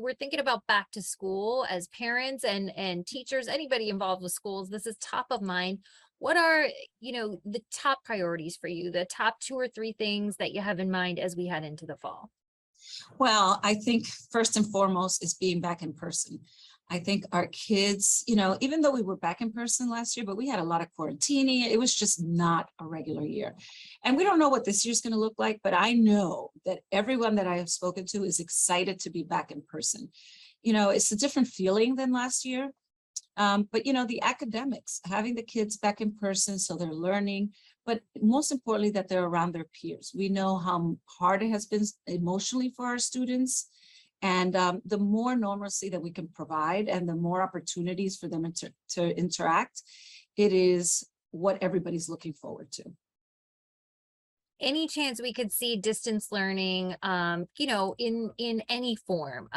We're thinking about back to school as parents and teachers, anybody involved with schools. This is top of mind. What are, the top priorities for you, the top two or three things that you have in mind as we head into the fall? Well, I think first and foremost is being back in person. I think our kids, even though we were back in person last year, but we had a lot of quarantining. It was just not a regular year. And we don't know what this year's going to look like, but I know that everyone that I have spoken to is excited to be back in person. It's a different feeling than last year. But the academics, having the kids back in person so they're learning, but most importantly, that they're around their peers. We know how hard it has been emotionally for our students. And the more normalcy that we can provide and the more opportunities for them to interact, it is what everybody's looking forward to. Any chance we could see distance learning, in any form?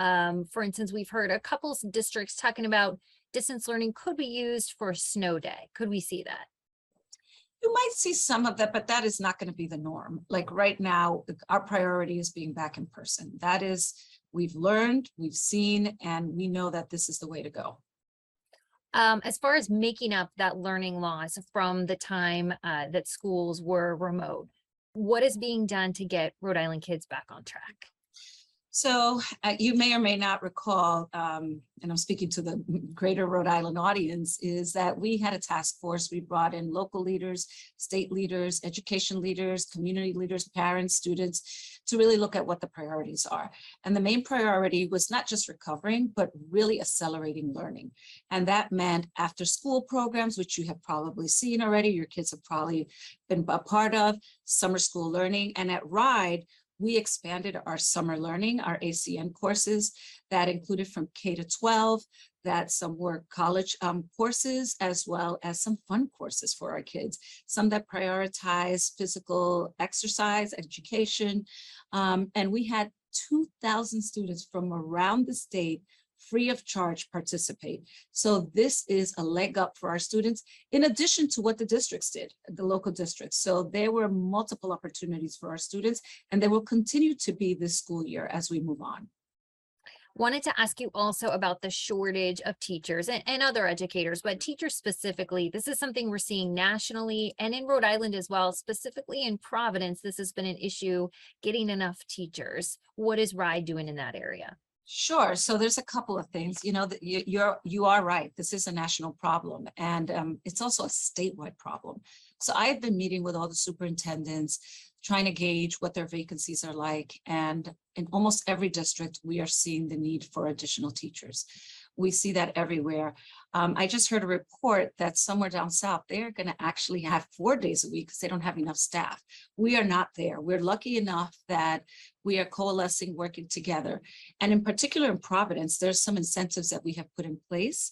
For instance, we've heard a couple districts talking about distance learning could be used for a snow day. Could we see that? You might see some of that, but that is not going to be the norm. Like right now, our priority is being back in person. That is, we've learned, we've seen, and we know that this is the way to go. As far as making up that learning loss from the time that schools were remote, what is being done to get Rhode Island kids back on track? So you may or may not recall, and I'm speaking to the greater Rhode Island audience, is that we had a task force. We brought in local leaders, state leaders, education leaders, community leaders, parents, students, to really look at what the priorities are. And the main priority was not just recovering, but really accelerating learning. And that meant after school programs, which you have probably seen already, your kids have probably been a part of, summer school learning. And at Rhode, we expanded our summer learning, our ACN courses that included from K to 12, that some were college courses, as well as some fun courses for our kids, some that prioritize physical exercise, education. And we had 2,000 students from around the state free of charge participate. So this is a leg up for our students, in addition to what the districts did, the local districts. So there were multiple opportunities for our students, and there will continue to be this school year as we move on. Wanted to ask you also about the shortage of teachers and other educators, but teachers specifically. This is something we're seeing nationally and in Rhode Island as well, specifically in Providence. This has been an issue, getting enough teachers. What is Rhode doing in that area? Sure. So there's a couple of things, that you are right. This is a national problem, and it's also a statewide problem. So I've been meeting with all the superintendents, trying to gauge what their vacancies are like. And in almost every district, we are seeing the need for additional teachers. We see that everywhere. I just heard a report that somewhere down south, they're going to actually have 4 days a week because they don't have enough staff. We are not there. We're lucky enough that we are coalescing, working together. And in particular in Providence, there's some incentives that we have put in place.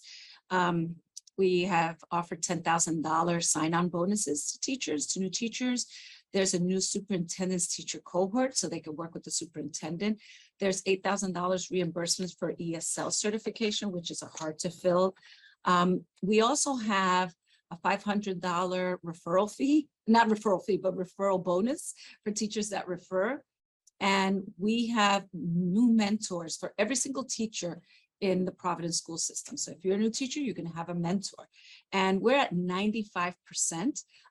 We have offered $10,000 sign-on bonuses to teachers, to new teachers. There's a new superintendent's teacher cohort, so they can work with the superintendent. There's $8,000 reimbursements for ESL certification, which is a hard to fill. We also have a $500 referral fee, not referral fee, but referral bonus for teachers that refer. And we have new mentors for every single teacher in the Providence school system. So if you're a new teacher, you're going to have a mentor. And we're at 95%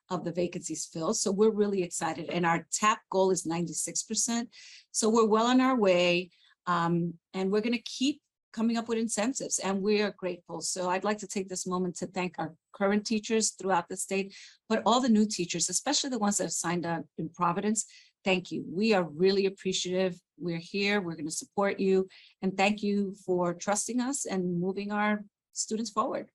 of the vacancies filled. So we're really excited. And our TAP goal is 96%. So we're well on our way. And we're going to keep coming up with incentives, and we are grateful. So I'd like to take this moment to thank our current teachers throughout the state, but all the new teachers, especially the ones that have signed on in Providence. Thank you. We are really appreciative. We're here. We're going to support you. And thank you for trusting us and moving our students forward.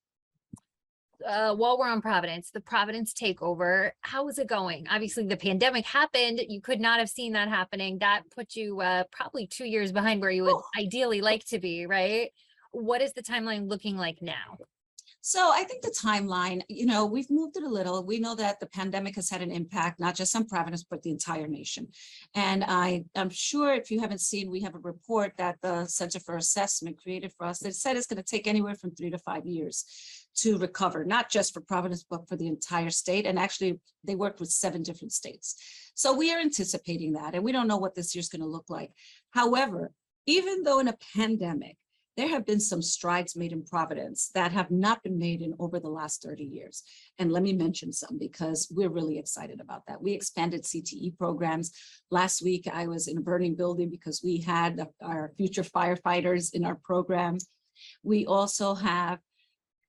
While we're on Providence, the Providence takeover, how is it going? Obviously, the pandemic happened. You could not have seen that happening. That put you probably 2 years behind where you would ideally like to be, right? What is the timeline looking like now? So I think the timeline, we've moved it a little. We know that the pandemic has had an impact, not just on Providence, but the entire nation. And I'm sure if you haven't seen, we have a report that the Center for Assessment created for us that said it's going to take anywhere from 3 to 5 years to recover, not just for Providence, but for the entire state. And actually, they worked with 7 different states. So we are anticipating that, and we don't know what this year's going to look like. However, even though in a pandemic, there have been some strides made in Providence that have not been made in over the last 30 years. And let me mention some because we're really excited about that. We expanded CTE programs. Last week, I was in a burning building because we had our future firefighters in our program. We also have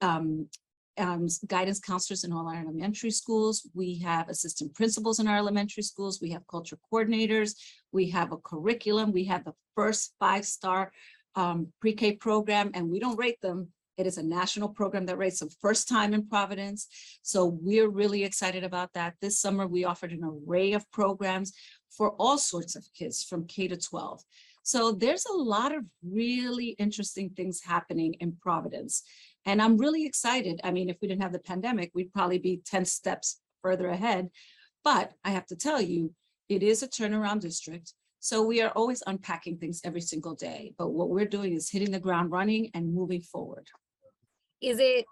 guidance counselors in all our elementary schools. We have assistant principals in our elementary schools. We have culture coordinators. We have a curriculum. We have the first 5-star pre-K program, and we don't rate them. It is a national program that rates them first time in Providence. So we're really excited about that. This summer, we offered an array of programs for all sorts of kids from K to 12. So there's a lot of really interesting things happening in Providence. And I'm really excited. I mean, if we didn't have the pandemic, we'd probably be 10 steps further ahead. But I have to tell you, it is a turnaround district. So we are always unpacking things every single day. But what we're doing is hitting the ground running and moving forward. Is it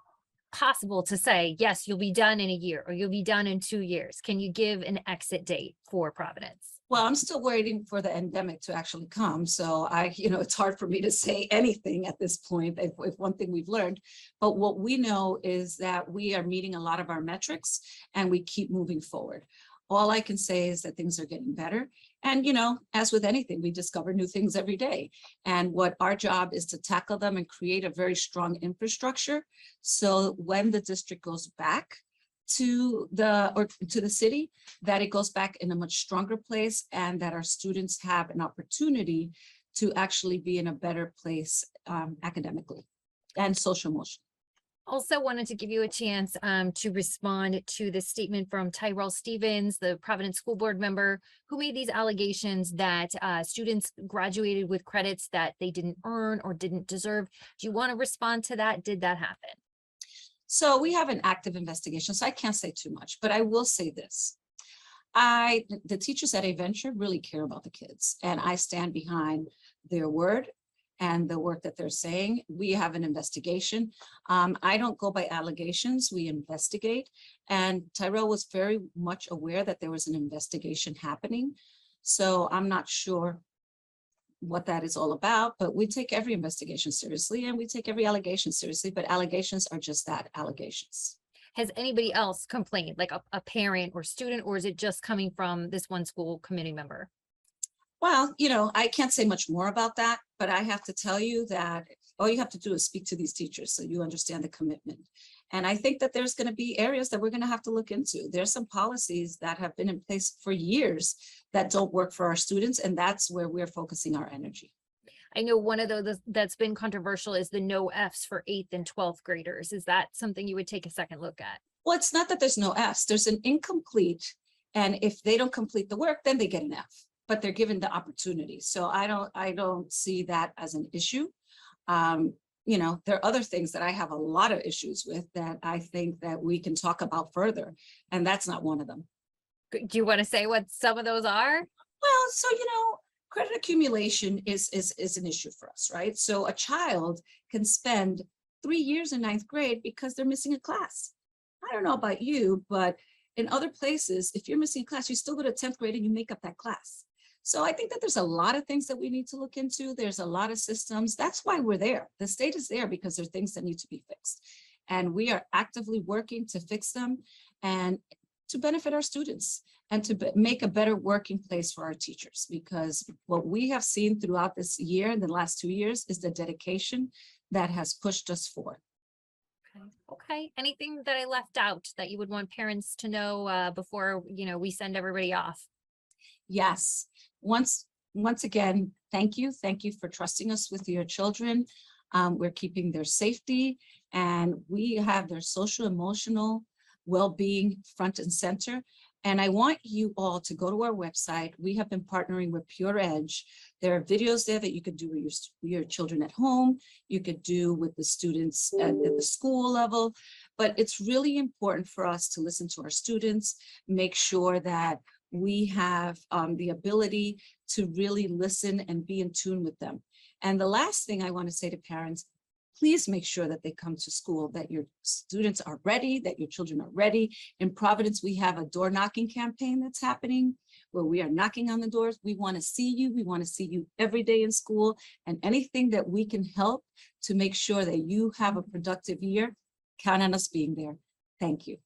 possible to say, yes, you'll be done in a year or you'll be done in 2 years? Can you give an exit date for Providence? Well, I'm still waiting for the endemic to actually come. So it's hard for me to say anything at this point, if one thing we've learned. But what we know is that we are meeting a lot of our metrics and we keep moving forward. All I can say is that things are getting better. And, as with anything, we discover new things every day. And what our job is to tackle them and create a very strong infrastructure. So when the district goes back to the city, that it goes back in a much stronger place and that our students have an opportunity to actually be in a better place academically and social emotional. Also wanted to give you a chance to respond to the statement from Tyrell Stevens, the Providence School Board member, who made these allegations that students graduated with credits that they didn't earn or didn't deserve. Do you want to respond to that? Did that happen? So we have an active investigation, so I can't say too much, but I will say this. The teachers at A Venture really care about the kids, and I stand behind their word and the work that they're saying. We have an investigation. I don't go by allegations, we investigate. And Tyrell was very much aware that there was an investigation happening. So I'm not sure what that is all about, but we take every investigation seriously and we take every allegation seriously, but allegations are just that, allegations. Has anybody else complained, like a parent or student, or is it just coming from this one school committee member? Well, I can't say much more about that, but I have to tell you that all you have to do is speak to these teachers so you understand the commitment. And I think that there's going to be areas that we're going to have to look into. There's some policies that have been in place for years that don't work for our students, and that's where we're focusing our energy. I know one of those that's been controversial is the no Fs for 8th and 12th graders. Is that something you would take a second look at? Well, it's not that there's no Fs, there's an incomplete, and if they don't complete the work, then they get an F. But they're given the opportunity. So I don't see that as an issue. There are other things that I have a lot of issues with that I think that we can talk about further, and that's not one of them. Do you want to say what some of those are? Well, so, credit accumulation is an issue for us, right? So a child can spend 3 years in 9th grade because they're missing a class. I don't know about you, but in other places, if you're missing a class, you still go to 10th grade and you make up that class. So I think that there's a lot of things that we need to look into. There's a lot of systems. That's why we're there. The state is there because there are things that need to be fixed. And we are actively working to fix them and to benefit our students and to make a better working place for our teachers. Because what we have seen throughout this year, in the last 2 years, is the dedication that has pushed us forward. Okay. Anything that I left out that you would want parents to know before, we send everybody off? Yes. Once again, thank you. Thank you for trusting us with your children. We're keeping their safety and we have their social, emotional well-being front and center. And I want you all to go to our website. We have been partnering with Pure Edge. There are videos there that you could do with your children at home. You could do with the students at the school level. But it's really important for us to listen to our students, make sure that we have the ability to really listen and be in tune with them. And the last thing I want to say to parents, please make sure that they come to school, that your students are ready, that your children are ready. In Providence, we have a door knocking campaign that's happening where we are knocking on the doors. We want to see you. We want to see you every day in school, and anything that we can help to make sure that you have a productive year, count on us being there. Thank you.